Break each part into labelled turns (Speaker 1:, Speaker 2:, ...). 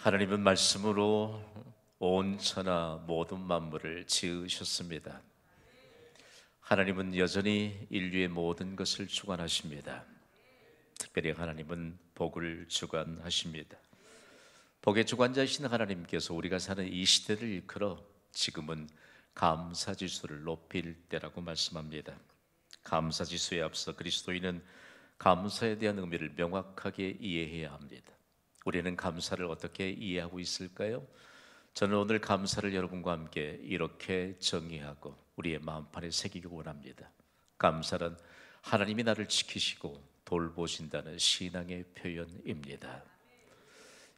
Speaker 1: 하나님은 말씀으로 온 천하 모든 만물을 지으셨습니다. 하나님은 여전히 인류의 모든 것을 주관하십니다. 특별히 하나님은 복을 주관하십니다. 복의 주관자이신 하나님께서 우리가 사는 이 시대를 이끌어 지금은 감사지수를 높일 때라고 말씀합니다. 감사지수에 앞서 그리스도인은 감사에 대한 의미를 명확하게 이해해야 합니다. 우리는 감사를 어떻게 이해하고 있을까요? 저는 오늘 감사를 여러분과 함께 이렇게 정의하고 우리의 마음판에 새기기 원합니다. 감사는 하나님이 나를 지키시고 돌보신다는 신앙의 표현입니다.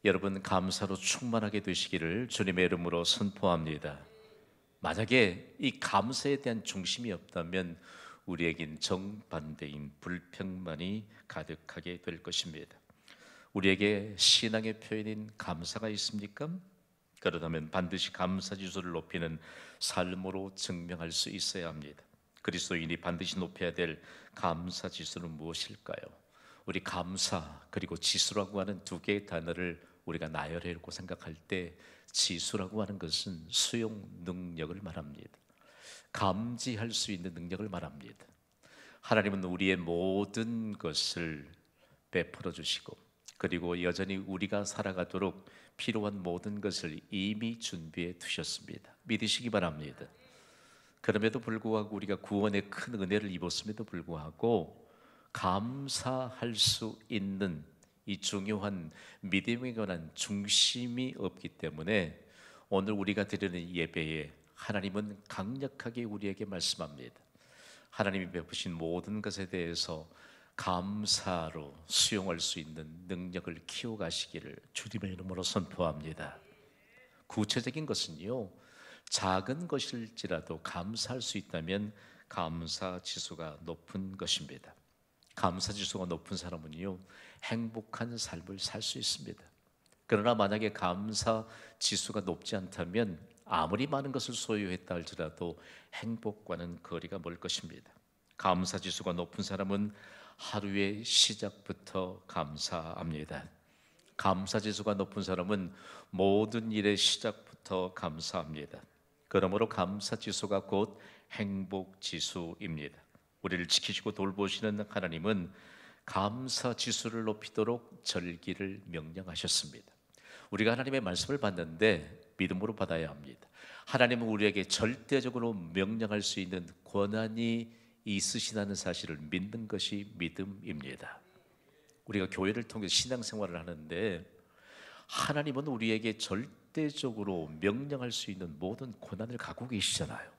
Speaker 1: 여러분, 감사로 충만하게 되시기를 주님의 이름으로 선포합니다. 만약에 이 감사에 대한 중심이 없다면 우리에겐 정반대인 불평만이 가득하게 될 것입니다. 우리에게 신앙의 표현인 감사가 있습니까? 그렇다면 반드시 감사지수를 높이는 삶으로 증명할 수 있어야 합니다. 그리스도인이 반드시 높여야 될 감사지수는 무엇일까요? 우리 감사 그리고 지수라고 하는 두 개의 단어를 우리가 나열해놓고 생각할 때 지수라고 하는 것은 수용 능력을 말합니다. 감지할 수 있는 능력을 말합니다. 하나님은 우리의 모든 것을 베풀어 주시고 그리고 여전히 우리가 살아가도록 필요한 모든 것을 이미 준비해 두셨습니다. 믿으시기 바랍니다. 그럼에도 불구하고 우리가 구원의 큰 은혜를 입었음에도 불구하고 감사할 수 있는 이 중요한 믿음에 관한 중심이 없기 때문에 오늘 우리가 드리는 예배에 하나님은 강력하게 우리에게 말씀합니다. 하나님이 베푸신 모든 것에 대해서 감사로 수용할 수 있는 능력을 키워가시기를 주님의 이름으로 선포합니다. 구체적인 것은요, 작은 것일지라도 감사할 수 있다면 감사 지수가 높은 것입니다. 감사 지수가 높은 사람은요, 행복한 삶을 살 수 있습니다. 그러나 만약에 감사 지수가 높지 않다면 아무리 많은 것을 소유했다 할지라도 행복과는 거리가 멀 것입니다. 감사 지수가 높은 사람은 하루의 시작부터 감사합니다. 감사 지수가 높은 사람은 모든 일의 시작부터 감사합니다. 그러므로 감사 지수가 곧 행복 지수입니다. 우리를 지키시고 돌보시는 하나님은 감사 지수를 높이도록 절기를 명령하셨습니다. 우리가 하나님의 말씀을 받는데 믿음으로 받아야 합니다. 하나님은 우리에게 절대적으로 명령할 수 있는 권한이 있으시다는 사실을 믿는 것이 믿음입니다. 우리가 교회를 통해 신앙생활을 하는데 하나님은 우리에게 절대적으로 명령할 수 있는 모든 권한을 갖고 계시잖아요.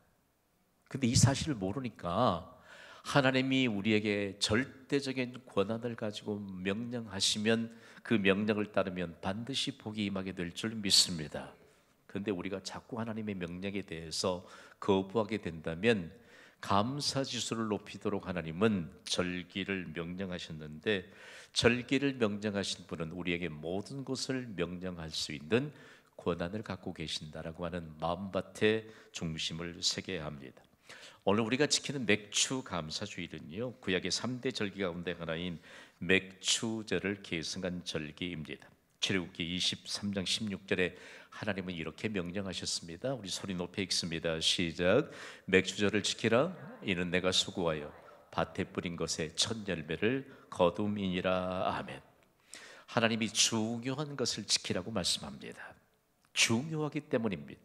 Speaker 1: 근데 이 사실을 모르니까 하나님이 우리에게 절대적인 권한을 가지고 명령하시면 그 명령을 따르면 반드시 복이 임하게 될 줄 믿습니다. 그런데 우리가 자꾸 하나님의 명령에 대해서 거부하게 된다면 감사지수를 높이도록 하나님은 절기를 명령하셨는데 절기를 명령하신 분은 우리에게 모든 것을 명령할 수 있는 권한을 갖고 계신다라고 하는 마음밭에 중심을 새겨야 합니다. 오늘 우리가 지키는 맥추 감사주일은요, 구약의 3대 절기 가운데 하나인 맥추절을 계승한 절기입니다. 출애굽기 23장 16절에 하나님은 이렇게 명령하셨습니다. 우리 소리 높여 읽습니다. 시작. 맥추절을 지키라. 이는 내가 수고하여 밭에 뿌린 것의 첫 열매를 거둠이니라. 아멘. 하나님이 중요한 것을 지키라고 말씀합니다. 중요하기 때문입니다.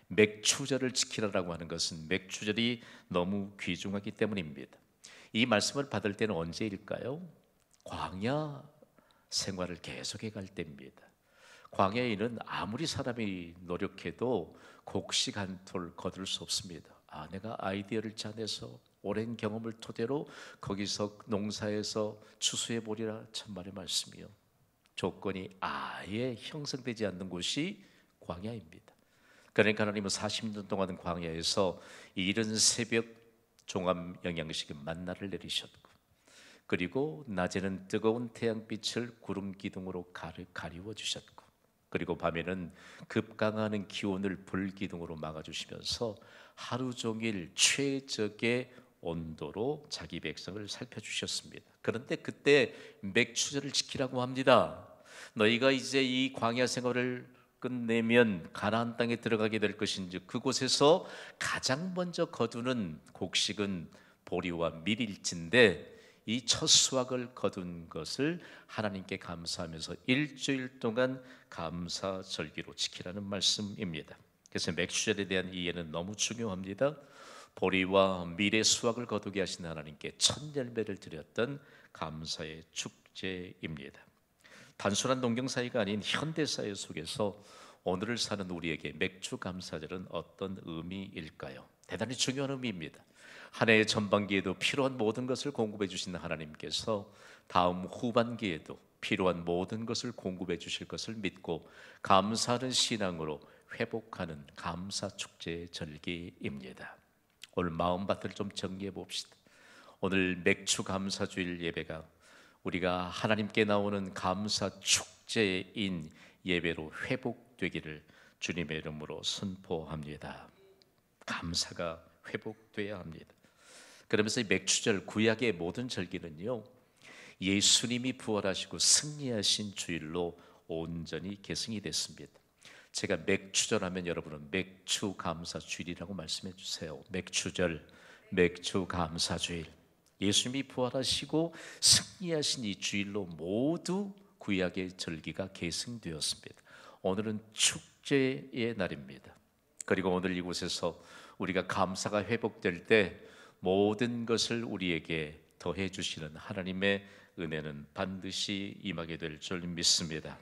Speaker 1: 맥추절을 지키라라고 하는 것은 맥추절이 너무 귀중하기 때문입니다. 이 말씀을 받을 때는 언제일까요? 광야 생활을 계속해 갈 때입니다. 광야에는 아무리 사람이 노력해도 곡식 한 톨 거둘 수 없습니다. 내가 아이디어를 짜내서 오랜 경험을 토대로 거기서 농사에서 추수해 보리라, 참말의 말씀이요. 조건이 아예 형성되지 않는 곳이 광야입니다. 그러니까 하나님은 40년 동안 광야에서 이른 새벽 종합 영양식의 만나를 내리셨고 그리고 낮에는 뜨거운 태양빛을 구름 기둥으로 가리워 주셨고 그리고 밤에는 급강하는 기온을 불 기둥으로 막아주시면서 하루 종일 최적의 온도로 자기 백성을 살펴주셨습니다. 그런데 그때 맥추절을 지키라고 합니다. 너희가 이제 이 광야 생활을 끝내면 가나안 땅에 들어가게 될 것인즉 그곳에서 가장 먼저 거두는 곡식은 보리와 밀일진데 이 첫 수확을 거둔 것을 하나님께 감사하면서 일주일 동안 감사절기로 지키라는 말씀입니다. 그래서 맥주절에 대한 이해는 너무 중요합니다. 보리와 밀의 수확을 거두게 하신 하나님께 첫 열매를 드렸던 감사의 축제입니다. 단순한 농경사회가 아닌 현대사회 속에서 오늘을 사는 우리에게 맥주 감사절은 어떤 의미일까요? 대단히 중요한 의미입니다. 한 해의 전반기에도 필요한 모든 것을 공급해 주신 하나님께서 다음 후반기에도 필요한 모든 것을 공급해 주실 것을 믿고 감사하는 신앙으로 회복하는 감사축제의 절기입니다. 오늘 마음밭을 좀 정리해 봅시다. 오늘 맥주 감사주일 예배가 우리가 하나님께 나오는 감사 축제인 예배로 회복되기를 주님의 이름으로 선포합니다. 감사가 회복돼야 합니다. 그러면서 이 맥주절, 구약의 모든 절기는요, 예수님이 부활하시고 승리하신 주일로 온전히 계승이 됐습니다. 제가 맥주절 하면 여러분은 맥주 감사주일이라고 말씀해 주세요. 맥주절, 맥주 감사주일. 예수님이 부활하시고 승리하신 이 주일로 모두 구약의 절기가 계승되었습니다. 오늘은 축제의 날입니다. 그리고 오늘 이곳에서 우리가 감사가 회복될 때 모든 것을 우리에게 더해 주시는 하나님의 은혜는 반드시 임하게 될 줄 믿습니다.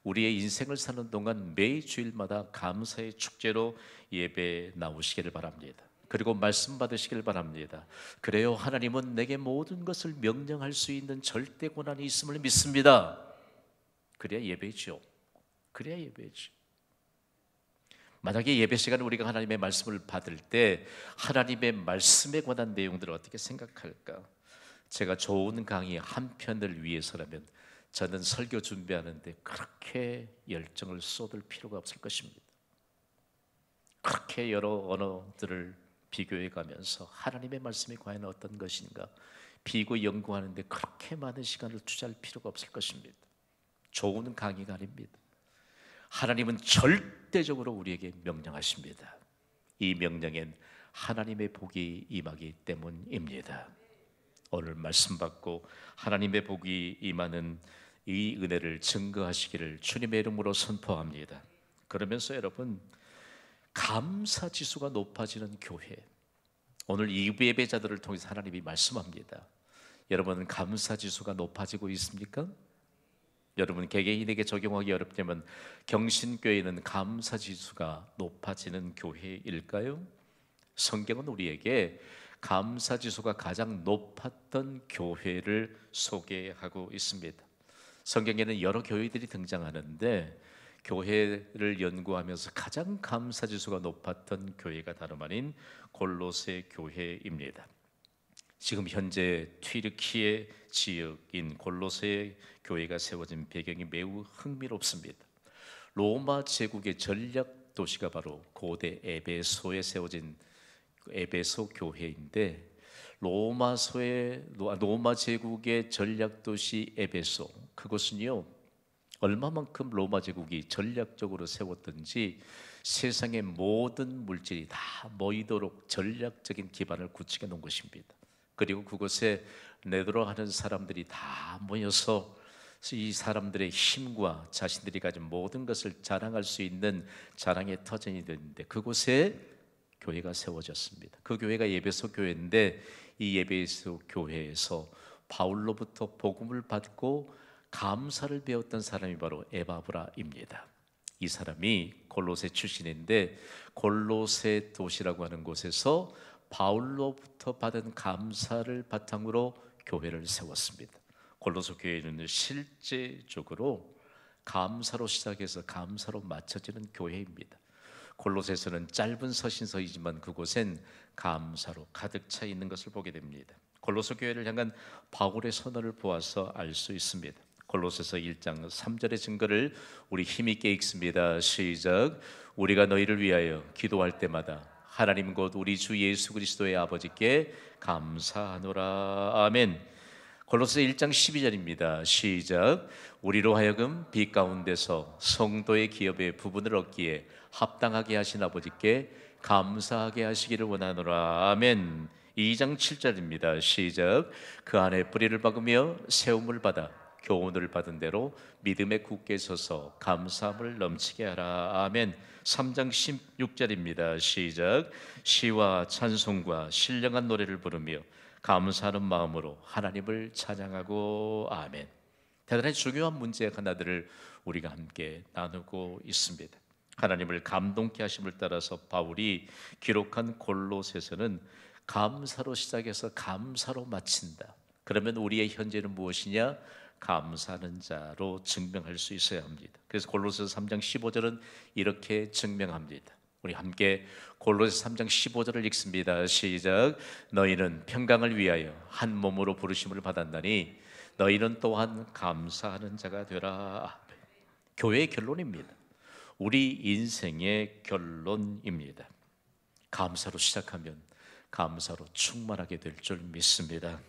Speaker 1: 우리의 인생을 사는 동안 매 주일마다 감사의 축제로 예배에 나오시기를 바랍니다. 그리고 말씀 받으시길 바랍니다. 그래요, 하나님은 내게 모든 것을 명령할 수 있는 절대 권한이 있음을 믿습니다. 그래야 예배죠. 그래야 예배죠. 만약에 예배 시간에 우리가 하나님의 말씀을 받을 때 하나님의 말씀에 관한 내용들을 어떻게 생각할까? 제가 좋은 강의 한 편을 위해서라면 저는 설교 준비하는데 그렇게 열정을 쏟을 필요가 없을 것입니다. 그렇게 여러 언어들을 비교해 가면서 하나님의 말씀이 과연 어떤 것인가 비교 연구하는데 그렇게 많은 시간을 투자할 필요가 없을 것입니다. 좋은 강의가 아닙니다. 하나님은 절대적으로 우리에게 명령하십니다. 이 명령엔 하나님의 복이 임하기 때문입니다. 오늘 말씀 받고 하나님의 복이 임하는 이 은혜를 증거하시기를 주님의 이름으로 선포합니다. 그러면서 여러분, 감사 지수가 높아지는 교회, 오늘 이 예배자들을 통해서 하나님이 말씀합니다. 여러분, 감사 지수가 높아지고 있습니까? 여러분, 개개인에게 적용하기 어렵지만 경신교회는 감사 지수가 높아지는 교회일까요? 성경은 우리에게 감사 지수가 가장 높았던 교회를 소개하고 있습니다. 성경에는 여러 교회들이 등장하는데 교회를 연구하면서 가장 감사 지수가 높았던 교회가 다름 아닌 골로새 교회입니다. 지금 현재 튀르키예 지역인 골로새 교회가 세워진 배경이 매우 흥미롭습니다. 로마 제국의 전략 도시가 바로 고대 에베소에 세워진 에베소 교회인데, 로마 제국의 전략 도시 에베소, 그것은요 얼마만큼 로마 제국이 전략적으로 세웠던지 세상의 모든 물질이 다 모이도록 전략적인 기반을 구축해 놓은 것입니다. 그리고 그곳에 네드로하는 사람들이 다 모여서 이 사람들의 힘과 자신들이 가진 모든 것을 자랑할 수 있는 자랑의 터전이 됐는데 그곳에 교회가 세워졌습니다. 그 교회가 에베소 교회인데 이 에베소 교회에서 바울로부터 복음을 받고 감사를 배웠던 사람이 바로 에바브라입니다. 이 사람이 골로새 출신인데 골로새 도시라고 하는 곳에서 바울로부터 받은 감사를 바탕으로 교회를 세웠습니다. 골로새 교회는 실제적으로 감사로 시작해서 감사로 맞춰지는 교회입니다. 골로새서는 짧은 서신서이지만 그곳엔 감사로 가득 차 있는 것을 보게 됩니다. 골로새 교회를 향한 바울의 선언을 보아서 알 수 있습니다. 골로새서 1장 3절의 증거를 우리 힘있게 읽습니다. 시작. 우리가 너희를 위하여 기도할 때마다 하나님 곧 우리 주 예수 그리스도의 아버지께 감사하노라. 아멘. 골로새 1장 12절입니다. 시작. 우리로 하여금 빛 가운데서 성도의 기업의 부분을 얻기에 합당하게 하신 아버지께 감사하게 하시기를 원하노라. 아멘. 2장 7절입니다. 시작. 그 안에 뿌리를 박으며 세움을 받아 교훈을 받은 대로 믿음에 굳게 서서 감사함을 넘치게 하라. 아멘. 3장 16절입니다. 시작. 시와 찬송과 신령한 노래를 부르며 감사하는 마음으로 하나님을 찬양하고. 아멘. 대단히 중요한 문제 하나들을 우리가 함께 나누고 있습니다. 하나님을 감동케 하심을 따라서 바울이 기록한 골로새서는 감사로 시작해서 감사로 마친다. 그러면 우리의 현재는 무엇이냐? 감사하는 자로 증명할 수 있어야 합니다. 그래서 골로새서 3장 15절은 이렇게 증명합니다. 우리 함께 골로새 3장 15절을 읽습니다. 시작. 너희는 평강을 위하여 한 몸으로 부르심을 받았나니 너희는 또한 감사하는 자가 되라. 교회의 결론입니다. 우리 인생의 결론입니다. 감사로 시작하면 감사로 충만하게 될 줄 믿습니다.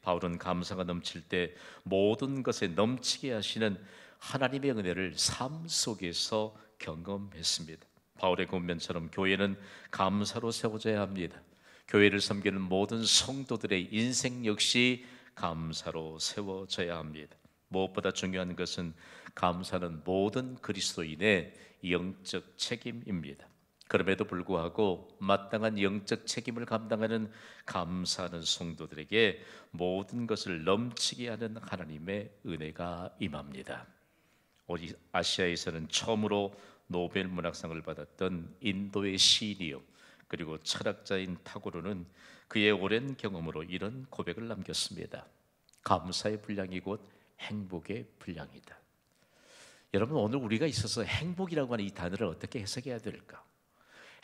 Speaker 1: 바울은 감사가 넘칠 때 모든 것에 넘치게 하시는 하나님의 은혜를 삶 속에서 경험했습니다. 바울의 권면처럼 교회는 감사로 세워져야 합니다. 교회를 섬기는 모든 성도들의 인생 역시 감사로 세워져야 합니다. 무엇보다 중요한 것은 감사는 모든 그리스도인의 영적 책임입니다. 그럼에도 불구하고 마땅한 영적 책임을 감당하는 감사하는 성도들에게 모든 것을 넘치게 하는 하나님의 은혜가 임합니다. 우리 아시아에서는 처음으로 노벨 문학상을 받았던 인도의 시인이요 그리고 철학자인 타고르는 그의 오랜 경험으로 이런 고백을 남겼습니다. 감사의 분량이 곧 행복의 분량이다. 여러분, 오늘 우리가 있어서 행복이라고 하는 이 단어를 어떻게 해석해야 될까?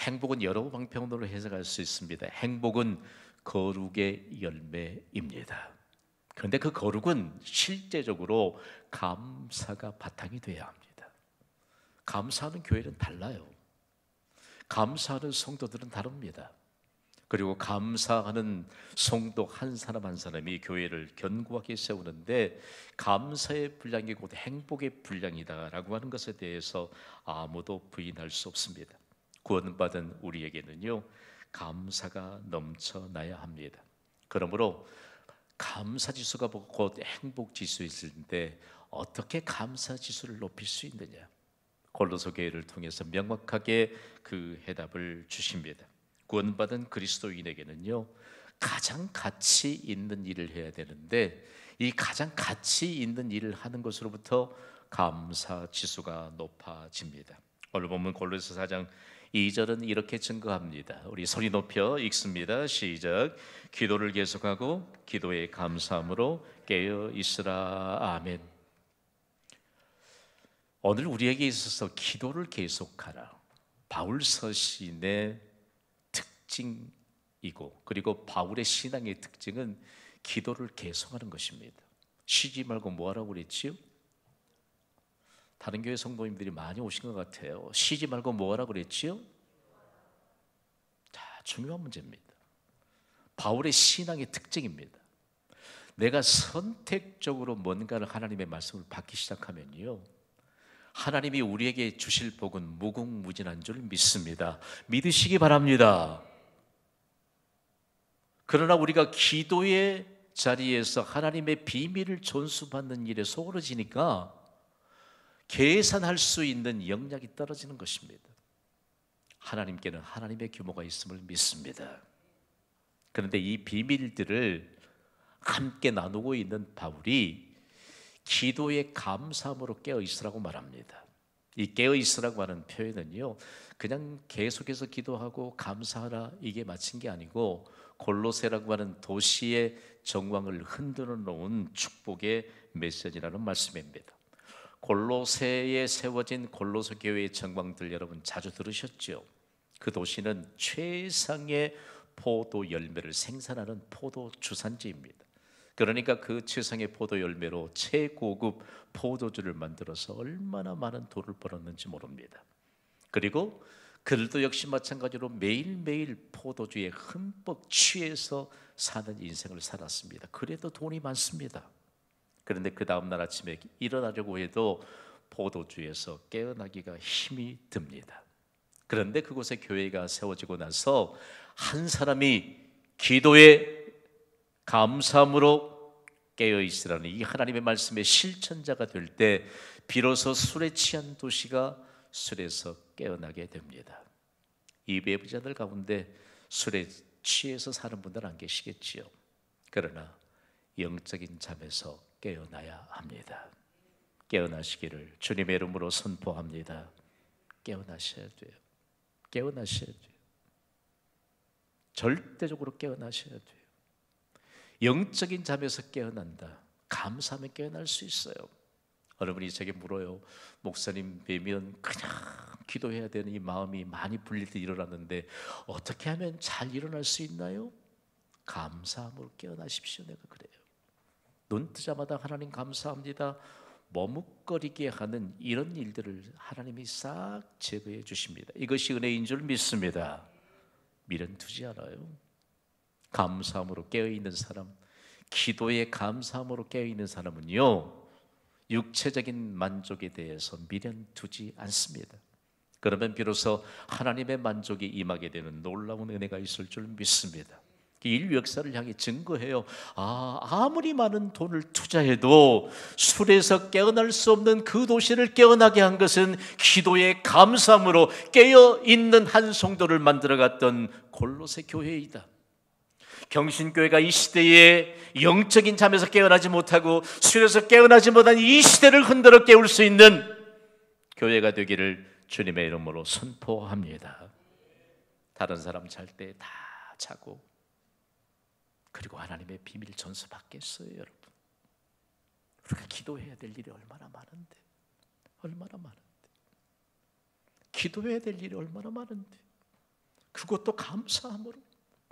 Speaker 1: 행복은 여러 방편으로 해석할 수 있습니다. 행복은 거룩의 열매입니다. 그런데 그 거룩은 실제적으로 감사가 바탕이 돼야 합니다. 감사하는 교회는 달라요. 감사하는 성도들은 다릅니다. 그리고 감사하는 성도 한 사람 한 사람이 교회를 견고하게 세우는데 감사의 분량이 곧 행복의 분량이다라고 하는 것에 대해서 아무도 부인할 수 없습니다. 구원받은 우리에게는요 감사가 넘쳐나야 합니다. 그러므로 감사지수가 곧 행복지수인데 어떻게 감사지수를 높일 수 있느냐? 골로새 교회를 통해서 명확하게 그 해답을 주십니다. 구원받은 그리스도인에게는요 가장 가치 있는 일을 해야 되는데 이 가장 가치 있는 일을 하는 것으로부터 감사지수가 높아집니다. 오늘 보면 골로새 4장 2절은 이렇게 증거합니다. 우리 소리 높여 읽습니다. 시작. 기도를 계속하고 기도에 감사함으로 깨어 있으라. 아멘. 오늘 우리에게 있어서 기도를 계속하라. 바울 서신의 특징이고 그리고 바울의 신앙의 특징은 기도를 계속하는 것입니다. 쉬지 말고 뭐 하라고 그랬지요? 다른 교회 성도님들이 많이 오신 것 같아요. 쉬지 말고 뭐 하라고 그랬지요? 자, 중요한 문제입니다. 바울의 신앙의 특징입니다. 내가 선택적으로 뭔가를 하나님의 말씀을 받기 시작하면요 하나님이 우리에게 주실 복은 무궁무진한 줄 믿습니다. 믿으시기 바랍니다. 그러나 우리가 기도의 자리에서 하나님의 비밀을 전수받는 일에 소홀해지니까 계산할 수 있는 역량이 떨어지는 것입니다. 하나님께는 하나님의 규모가 있음을 믿습니다. 그런데 이 비밀들을 함께 나누고 있는 바울이 기도의 감사함으로 깨어 있으라고 말합니다. 이 깨어 있으라고 하는 표현은요 그냥 계속해서 기도하고 감사하라 이게 마친 게 아니고 골로새라고 하는 도시의 정황을 흔들어 놓은 축복의 메시지라는 말씀입니다. 골로새에 세워진 골로새 교회의 정황들 여러분 자주 들으셨죠? 그 도시는 최상의 포도 열매를 생산하는 포도 주산지입니다. 그러니까 그 최상의 포도 열매로 최고급 포도주를 만들어서 얼마나 많은 돈을 벌었는지 모릅니다. 그리고 그들도 역시 마찬가지로 매일매일 포도주에 흠뻑 취해서 사는 인생을 살았습니다. 그래도 돈이 많습니다. 그런데 그 다음날 아침에 일어나려고 해도 포도주에서 깨어나기가 힘이 듭니다. 그런데 그곳에 교회가 세워지고 나서 한 사람이 기도에 감사함으로 깨어있으라는 이 하나님의 말씀의 실천자가 될 때 비로소 술에 취한 도시가 술에서 깨어나게 됩니다. 이 배부자들 가운데 술에 취해서 사는 분들 안 계시겠지요. 그러나 영적인 잠에서 깨어나야 합니다. 깨어나시기를 주님의 이름으로 선포합니다. 깨어나셔야 돼요. 깨어나셔야 돼요. 절대적으로 깨어나셔야 돼요. 영적인 잠에서 깨어난다. 감사하면 깨어날 수 있어요. 여러분이 제게 물어요. 목사님 뵈면 그냥 기도해야 되는 이 마음이 많이 불릴 때 일어났는데 어떻게 하면 잘 일어날 수 있나요? 감사함으로 깨어나십시오. 내가 그래요. 눈 뜨자마자 하나님 감사합니다. 머뭇거리게 하는 이런 일들을 하나님이 싹 제거해 주십니다. 이것이 은혜인 줄 믿습니다. 미련 두지 않아요. 감사함으로 깨어있는 사람, 기도에 감사함으로 깨어있는 사람은요, 육체적인 만족에 대해서 미련 두지 않습니다. 그러면 비로소 하나님의 만족이 임하게 되는 놀라운 은혜가 있을 줄 믿습니다. 인류 역사를 향해 증거해요. 아무리 많은 돈을 투자해도 술에서 깨어날 수 없는 그 도시를 깨어나게 한 것은 기도의 감사함으로 깨어있는 한 성도를 만들어갔던 골로새 교회이다. 경신교회가 이 시대에 영적인 잠에서 깨어나지 못하고 술에서 깨어나지 못한 이 시대를 흔들어 깨울 수 있는 교회가 되기를 주님의 이름으로 선포합니다. 다른 사람 잘 때 다 자고, 그리고 하나님의 비밀 전수 받겠어요, 여러분? 우리가 기도해야 될 일이 얼마나 많은데, 얼마나 많은데, 기도해야 될 일이 얼마나 많은데, 그것도 감사함으로,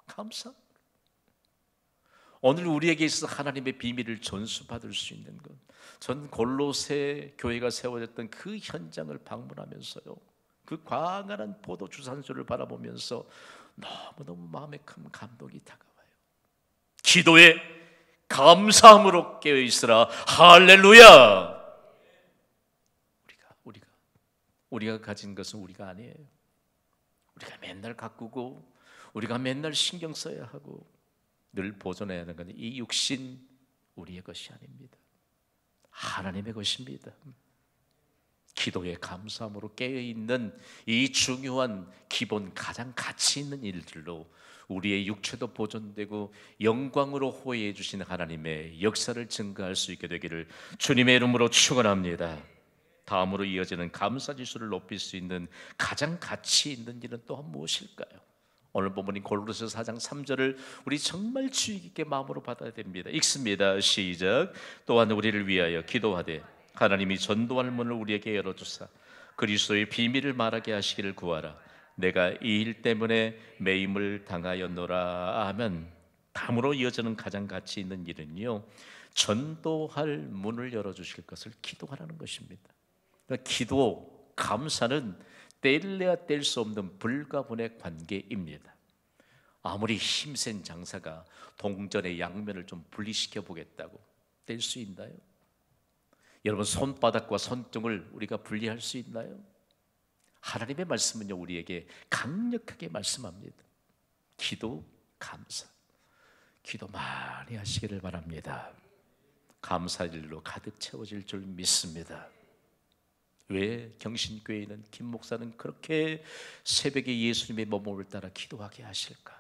Speaker 1: 감사. 오늘 우리에게 있어 하나님의 비밀을 전수받을 수 있는 것, 전 골로새 교회가 세워졌던 그 현장을 방문하면서요, 그 광활한 포도주 산소를 바라보면서 너무너무 마음에 큰 감동이 다가와요. 기도에 감사함으로 깨어있으라. 할렐루야. 우리가 가진 것은 우리가 아니에요. 우리가 맨날 가꾸고 우리가 맨날 신경 써야 하고 늘 보존해야 하는 것은 이 육신 우리의 것이 아닙니다. 하나님의 것입니다. 기도에 감사함으로 깨어있는 이 중요한 기본 가장 가치 있는 일들로 우리의 육체도 보존되고 영광으로 호해해 주신 하나님의 역사를 증거할 수 있게 되기를 주님의 이름으로 축원합니다. 다음으로 이어지는 감사지수를 높일 수 있는 가장 가치 있는 일은 또한 무엇일까요? 오늘 본문인 골로새 4장 3절을 우리 정말 주의 깊게 마음으로 받아야 됩니다. 읽습니다. 시작. 또한 우리를 위하여 기도하되 하나님이 전도할 문을 우리에게 열어주사 그리스도의 비밀을 말하게 하시기를 구하라. 내가 이 일 때문에 매임을 당하였노라 하면, 다음으로 이어지는 가장 가치 있는 일은요, 전도할 문을 열어주실 것을 기도하라는 것입니다. 그러니까 기도, 감사는 뗄래야 뗄 수 없는 불가분의 관계입니다. 아무리 힘센 장사가 동전의 양면을 좀 분리시켜 보겠다고 뗄 수 있나요? 여러분, 손바닥과 손등을 우리가 분리할 수 있나요? 하나님의 말씀은요, 우리에게 강력하게 말씀합니다. 기도, 감사. 기도 많이 하시기를 바랍니다. 감사일로 가득 채워질 줄 믿습니다. 왜 경신교회는 김 목사는 그렇게 새벽에 예수님의 몸을 따라 기도하게 하실까?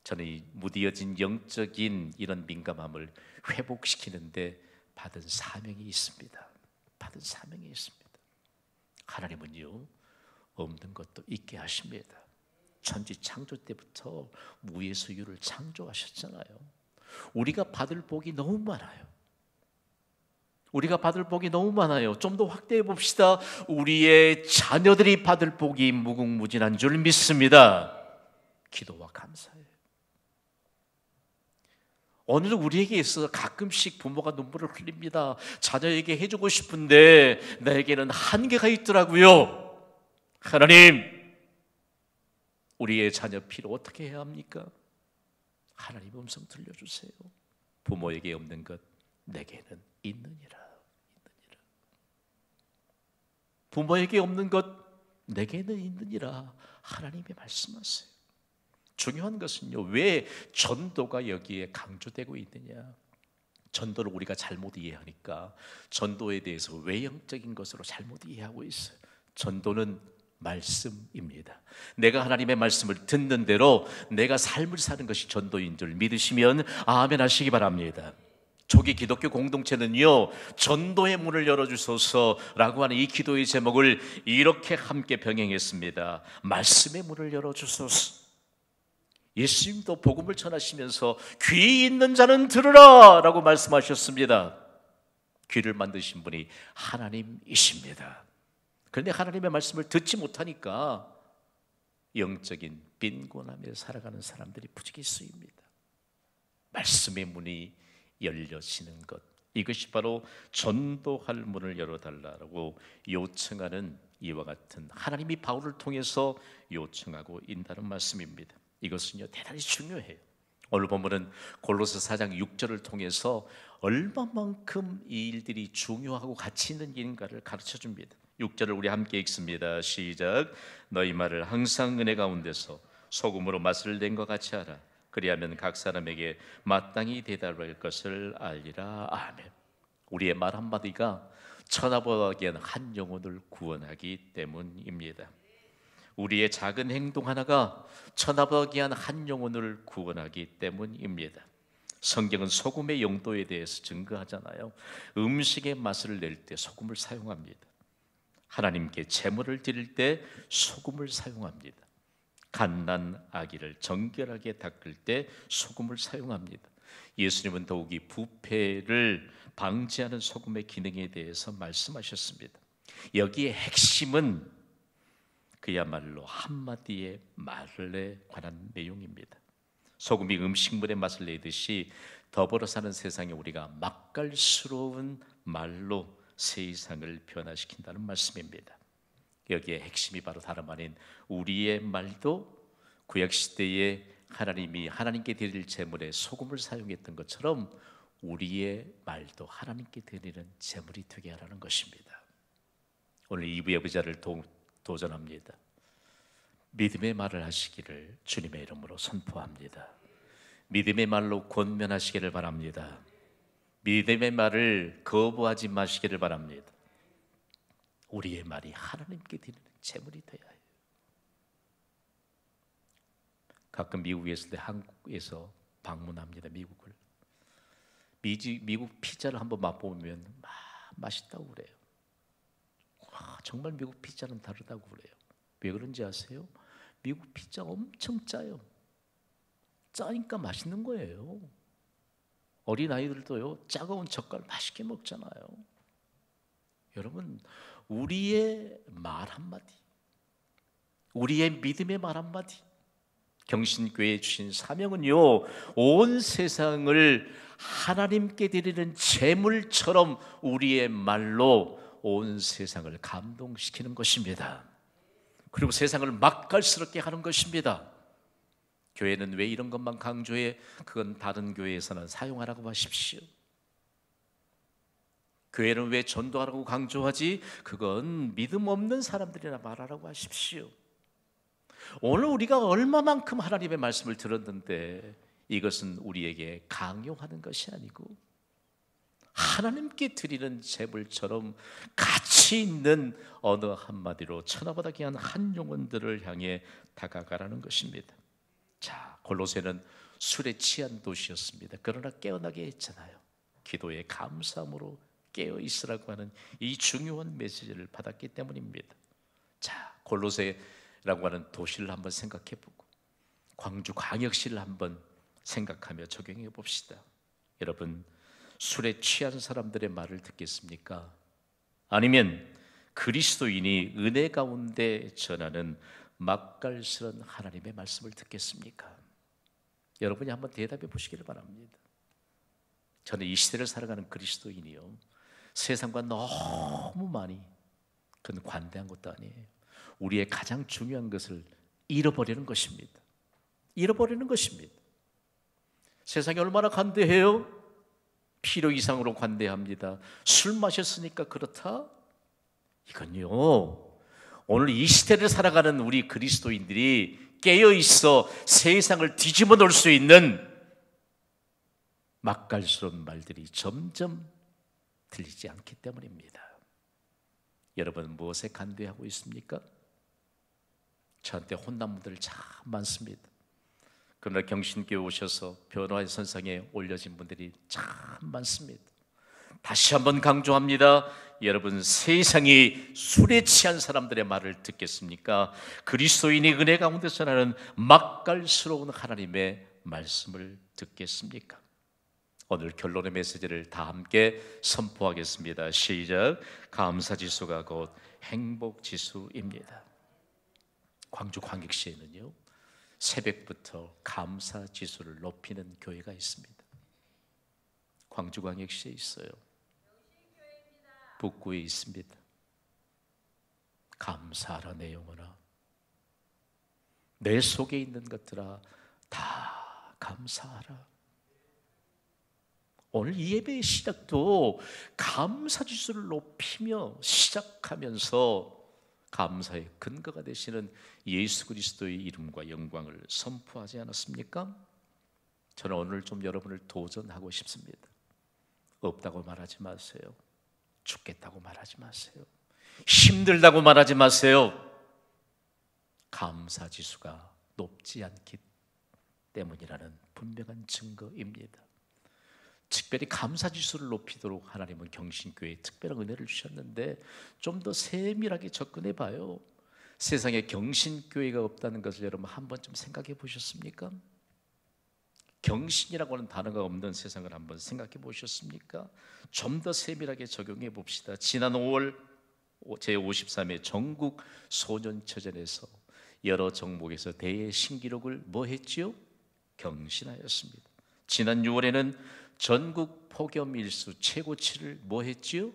Speaker 1: 저는 이 무디어진 영적인 이런 민감함을 회복시키는데 받은 사명이 있습니다. 받은 사명이 있습니다. 하나님은요, 없는 것도 있게 하십니다. 천지 창조 때부터 무에서 유를 창조하셨잖아요. 우리가 받을 복이 너무 많아요. 우리가 받을 복이 너무 많아요. 좀 더 확대해 봅시다. 우리의 자녀들이 받을 복이 무궁무진한 줄 믿습니다. 기도와 감사예요. 오늘 우리에게 있어서 가끔씩 부모가 눈물을 흘립니다. 자녀에게 해주고 싶은데 나에게는 한계가 있더라고요. 하나님, 우리의 자녀 필요 어떻게 해야 합니까? 하나님의 음성 들려주세요. 부모에게 없는 것 내게는 있느니라. 부모에게 없는 것 내게는 있느니라. 하나님이 말씀하세요. 중요한 것은요, 왜 전도가 여기에 강조되고 있느냐? 전도를 우리가 잘못 이해하니까 전도에 대해서 외형적인 것으로 잘못 이해하고 있어요. 전도는 말씀입니다. 내가 하나님의 말씀을 듣는 대로 내가 삶을 사는 것이 전도인 줄 믿으시면 아멘 하시기 바랍니다. 초기 기독교 공동체는요, 전도의 문을 열어주소서라고 하는 이 기도의 제목을 이렇게 함께 병행했습니다. 말씀의 문을 열어주소서. 예수님도 복음을 전하시면서 귀 있는 자는 들으라 라고 말씀하셨습니다. 귀를 만드신 분이 하나님이십니다. 그런데 하나님의 말씀을 듣지 못하니까 영적인 빈곤함에 살아가는 사람들이 부지기수입니다. 말씀의 문이 열려지는 것, 이것이 바로 전도할 문을 열어달라고 요청하는 이와 같은, 하나님이 바울을 통해서 요청하고 있다는 말씀입니다. 이것은요 대단히 중요해요. 오늘 본문은 골로새 4장 6절을 통해서 얼마만큼 이 일들이 중요하고 가치 있는 일인가를 가르쳐 줍니다. 6절을 우리 함께 읽습니다. 시작. 너희 말을 항상 은혜 가운데서 소금으로 맛을 낸 것 같이 하라. 그리하면 각 사람에게 마땅히 대답할 것을 알리라. 아멘. 우리의 말 한마디가 천하보다 귀한 한 영혼을 구원하기 때문입니다. 우리의 작은 행동 하나가 천하보다 귀한 한 영혼을 구원하기 때문입니다. 성경은 소금의 용도에 대해서 증거하잖아요. 음식의 맛을 낼 때 소금을 사용합니다. 하나님께 제물을 드릴 때 소금을 사용합니다. 갓난 아기를 정결하게 닦을 때 소금을 사용합니다. 예수님은 더욱이 부패를 방지하는 소금의 기능에 대해서 말씀하셨습니다. 여기에 핵심은 그야말로 한마디의 말에 관한 내용입니다. 소금이 음식물의 맛을 내듯이 더불어 사는 세상에 우리가 맛깔스러운 말로 세상을 변화시킨다는 말씀입니다. 여기에 핵심이 바로 다름 아닌 우리의 말도 구약시대에 하나님이 하나님께 드릴 제물에 소금을 사용했던 것처럼 우리의 말도 하나님께 드리는 제물이 되게 하라는 것입니다. 오늘 2부의 부자를 도전합니다. 믿음의 말을 하시기를 주님의 이름으로 선포합니다. 믿음의 말로 권면하시기를 바랍니다. 믿음의 말을 거부하지 마시기를 바랍니다. 우리의 말이 하나님께 드리는 제물이 되어야 해요. 가끔 미국에 있을 때 한국에서 방문합니다. 미국을. 미국 피자를 한번 맛보면 맛있다고 그래요. 와, 정말 미국 피자는 다르다고 그래요. 왜 그런지 아세요? 미국 피자 엄청 짜요. 짜니까 맛있는 거예요. 어린아이들도요, 차가운 젓갈 맛있게 먹잖아요. 여러분, 우리의 말 한마디, 우리의 믿음의 말 한마디, 경신교회에 주신 사명은요, 온 세상을 하나님께 드리는 제물처럼 우리의 말로 온 세상을 감동시키는 것입니다. 그리고 세상을 맛깔스럽게 하는 것입니다. 교회는 왜 이런 것만 강조해? 그건 다른 교회에서는 사용하라고 하십시오. 교회는 왜 전도하라고 강조하지? 그건 믿음 없는 사람들이나 말하라고 하십시오. 오늘 우리가 얼마만큼 하나님의 말씀을 들었는데 이것은 우리에게 강요하는 것이 아니고 하나님께 드리는 제물처럼 가치 있는 언어 한마디로 천하보다 귀한 한 영혼들을 향해 다가가라는 것입니다. 자, 골로새는 술에 취한 도시였습니다. 그러나 깨어나게 했잖아요. 기도에 감사함으로 깨어 있으라고 하는 이 중요한 메시지를 받았기 때문입니다. 자, 골로새라고 하는 도시를 한번 생각해보고 광주 광역시를 한번 생각하며 적용해 봅시다. 여러분, 술에 취한 사람들의 말을 듣겠습니까? 아니면 그리스도인이 은혜 가운데 전하는 맛깔스러운 하나님의 말씀을 듣겠습니까? 여러분이 한번 대답해 보시기를 바랍니다. 저는 이 시대를 살아가는 그리스도인이요, 세상과 너무 많이 그건 관대한 것도 아니에요. 우리의 가장 중요한 것을 잃어버리는 것입니다. 잃어버리는 것입니다. 세상이 얼마나 관대해요? 필요 이상으로 관대합니다. 술 마셨으니까 그렇다? 이건요, 오늘 이 시대를 살아가는 우리 그리스도인들이 깨어있어 세상을 뒤집어 놓을 수 있는 맛깔스러운 말들이 점점 들리지 않기 때문입니다. 여러분, 무엇에 관대하고 있습니까? 저한테 혼난 분들 참 많습니다. 그러나 경신교회 오셔서 변화의 선상에 올려진 분들이 참 많습니다. 다시 한번 강조합니다. 여러분, 세상이 술에 취한 사람들의 말을 듣겠습니까? 그리스도인이 은혜 가운데서 나는 맛깔스러운 하나님의 말씀을 듣겠습니까? 오늘 결론의 메시지를 다 함께 선포하겠습니다. 시작. 감사지수가 곧 행복지수입니다. 광주 광역시에는요, 새벽부터 감사지수를 높이는 교회가 있습니다. 광주 광역시에 있어요. 북구에 있습니다. 감사하라 내 영혼아, 내 속에 있는 것들아 다 감사하라. 오늘 이 예배의 시작도 감사지수를 높이며 시작하면서 감사의 근거가 되시는 예수 그리스도의 이름과 영광을 선포하지 않았습니까? 저는 오늘 좀 여러분을 도전하고 싶습니다. 없다고 말하지 마세요. 죽겠다고 말하지 마세요. 힘들다고 말하지 마세요. 감사지수가 높지 않기 때문이라는 분명한 증거입니다. 특별히 감사지수를 높이도록 하나님은 경신교회에 특별한 은혜를 주셨는데 좀 더 세밀하게 접근해 봐요. 세상에 경신교회가 없다는 것을 여러분 한 번쯤 생각해 보셨습니까? 경신이라고 하는 단어가 없는 세상을 한번 생각해 보셨습니까? 좀 더 세밀하게 적용해 봅시다. 지난 5월 제53회 전국 소년처전에서 여러 종목에서 대회 신기록을 뭐 했지요? 경신하였습니다. 지난 6월에는 전국 폭염 일수 최고치를 뭐 했지요?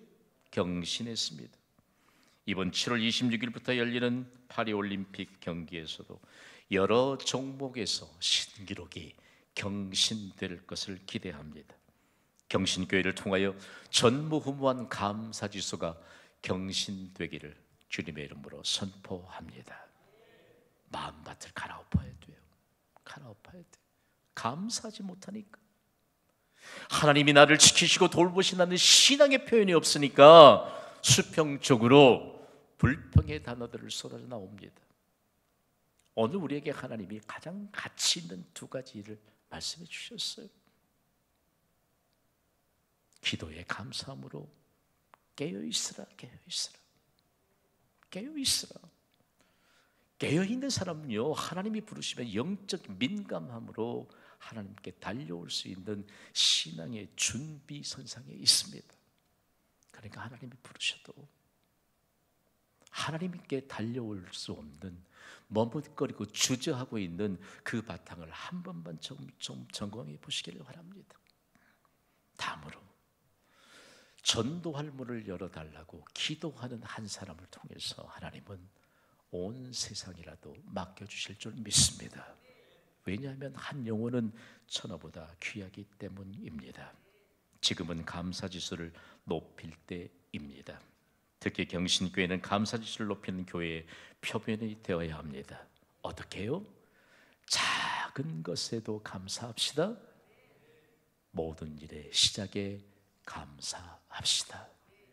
Speaker 1: 경신했습니다. 이번 7월 26일부터 열리는 파리올림픽 경기에서도 여러 종목에서 신기록이 경신될 것을 기대합니다. 경신교회를 통하여 전무후무한 감사지수가 경신되기를 주님의 이름으로 선포합니다. 마음밭을 갈아엎어야 돼요. 갈아엎어야 돼요. 감사하지 못하니까, 하나님이 나를 지키시고 돌보신다는 신앙의 표현이 없으니까 수평적으로 불평의 단어들을 쏟아져 나옵니다. 오늘 우리에게 하나님이 가장 가치 있는 두 가지를 말씀해 주셨어요. 기도에 감사함으로 깨어있으라. 깨어있으라. 깨어있으라. 깨어있는 사람은요, 하나님이 부르시면 영적 민감함으로 하나님께 달려올 수 있는 신앙의 준비선상에 있습니다. 그러니까 하나님이 부르셔도 하나님께 달려올 수 없는 머뭇거리고 주저하고 있는 그 바탕을 한 번만 좀 점검해 보시기를 바랍니다. 다음으로 전도할 문을 열어달라고 기도하는 한 사람을 통해서 하나님은 온 세상이라도 맡겨주실 줄 믿습니다. 왜냐하면 한 영혼은 천하보다 귀하기 때문입니다. 지금은 감사지수를 높일 때입니다. 특히 경신교회는 감사지수를 높이는 교회의 표본이 되어야 합니다. 어떻게 해요? 작은 것에도 감사합시다. 모든 일의 시작에 감사합시다.